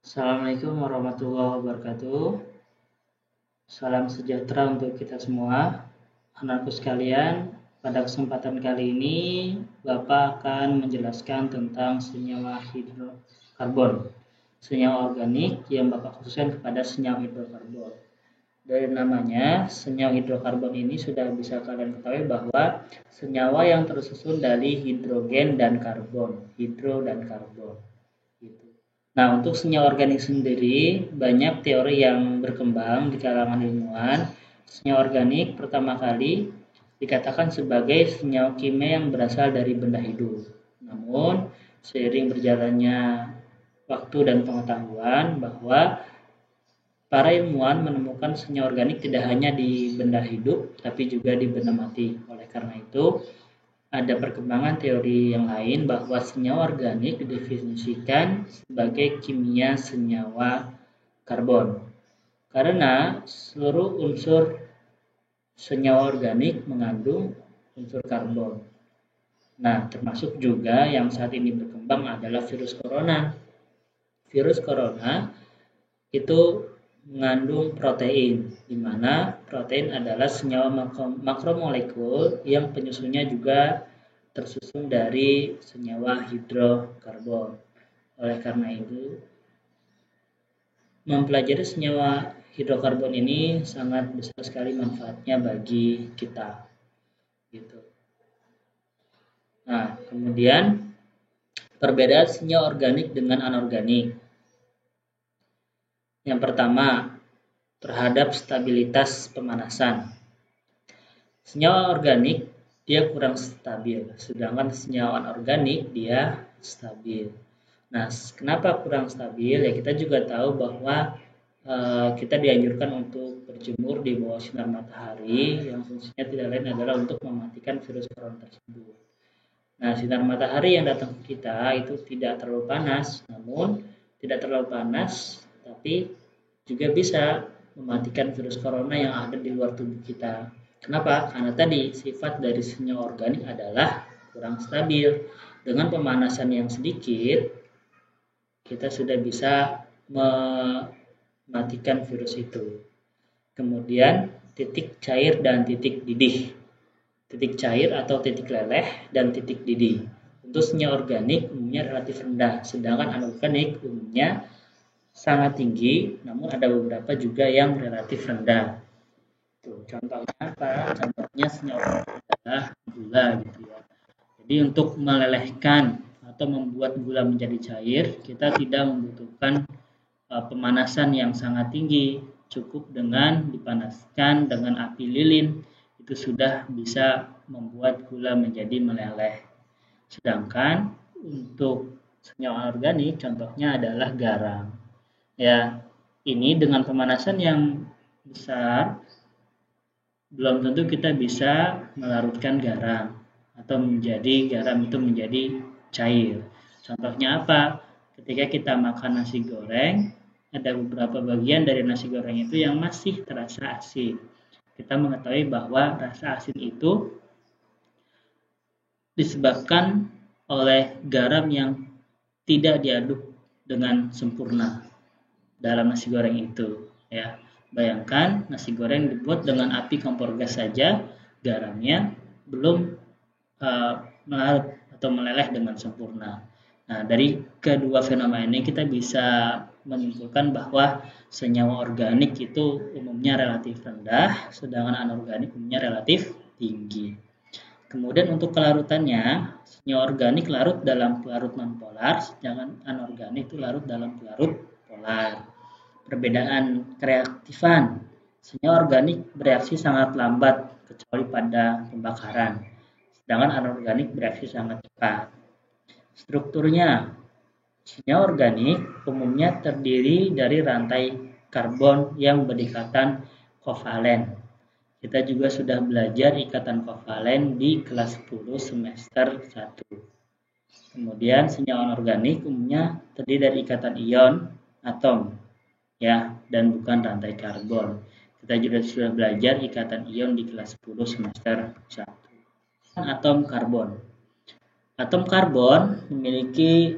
Assalamualaikum warahmatullahi wabarakatuh. Salam sejahtera untuk kita semua. Anakku sekalian, pada kesempatan kali ini Bapak akan menjelaskan tentang senyawa hidrokarbon, senyawa organik yang Bapak khususkan kepada senyawa hidrokarbon. Dari namanya, senyawa hidrokarbon ini sudah bisa kalian ketahui bahwa senyawa yang tersusun dari hidrogen dan karbon, hidro dan karbon. Nah, untuk senyawa organik sendiri, banyak teori yang berkembang di kalangan ilmuwan. Senyawa organik pertama kali dikatakan sebagai senyawa kimia yang berasal dari benda hidup. Namun, seiring berjalannya waktu dan pengetahuan bahwa para ilmuwan menemukan senyawa organik tidak hanya di benda hidup, tapi juga di benda mati. Oleh karena itu, ada perkembangan teori yang lain bahwa senyawa organik didefinisikan sebagai kimia senyawa karbon. Karena seluruh unsur senyawa organik mengandung unsur karbon. Nah, termasuk juga yang saat ini berkembang adalah virus corona. Virus corona itu mengandung protein, di mana protein adalah senyawa makromolekul yang penyusunnya juga tersusun dari senyawa hidrokarbon. Oleh karena itu, mempelajari senyawa hidrokarbon ini sangat besar sekali manfaatnya bagi kita. Gitu. Nah, kemudian perbedaan senyawa organik dengan anorganik. Yang pertama, terhadap stabilitas pemanasan. Senyawa organik dia kurang stabil, sedangkan senyawa anorganik dia stabil. Nah, kenapa kurang stabil? Ya kita juga tahu bahwa kita dianjurkan untuk berjemur di bawah sinar matahari yang fungsinya tidak lain adalah untuk mematikan virus corona tersebut. Nah, sinar matahari yang datang ke kita itu tidak terlalu panas, namun tidak terlalu panas, tapi juga bisa mematikan virus corona yang ada di luar tubuh kita. Kenapa? Karena tadi sifat dari senyawa organik adalah kurang stabil. Dengan pemanasan yang sedikit, kita sudah bisa mematikan virus itu. Kemudian titik cair dan titik didih. Titik cair atau titik leleh dan titik didih. Untuk senyawa organik umumnya relatif rendah, sedangkan anorganik umumnya sangat tinggi, namun ada beberapa juga yang relatif rendah. Tuh, contohnya apa? Contohnya senyawa adalah gula gitu ya. Jadi untuk melelehkan atau membuat gula menjadi cair, kita tidak membutuhkan pemanasan yang sangat tinggi. Cukup dengan dipanaskan dengan api lilin, itu sudah bisa membuat gula menjadi meleleh. Sedangkan untuk senyawa organik contohnya adalah garam. Ya, ini dengan pemanasan yang besar belum tentu kita bisa melarutkan garam atau menjadi garam itu menjadi cair. Contohnya apa? Ketika kita makan nasi goreng, ada beberapa bagian dari nasi goreng itu yang masih terasa asin. Kita mengetahui bahwa rasa asin itu disebabkan oleh garam yang tidak diaduk dengan sempurna dalam nasi goreng itu, ya. Bayangkan nasi goreng dibuat dengan api kompor gas saja, garamnya belum melarut atau meleleh dengan sempurna. Nah, dari kedua fenomena ini kita bisa menyimpulkan bahwa senyawa organik itu umumnya relatif rendah, sedangkan anorganik umumnya relatif tinggi. Kemudian untuk kelarutannya, senyawa organik larut dalam pelarut nonpolar, sedangkan anorganik itu larut dalam pelarut polar. Perbedaan kereaktifan, senyawa organik bereaksi sangat lambat kecuali pada pembakaran, sedangkan anorganik bereaksi sangat cepat. Strukturnya, senyawa organik umumnya terdiri dari rantai karbon yang berdekatan kovalen. Kita juga sudah belajar ikatan kovalen di kelas 10 semester 1. Kemudian senyawa anorganik umumnya terdiri dari ikatan ion atom, ya, dan bukan rantai karbon. Kita juga sudah belajar ikatan ion di kelas 10 semester 1. Atom karbon. Atom karbon memiliki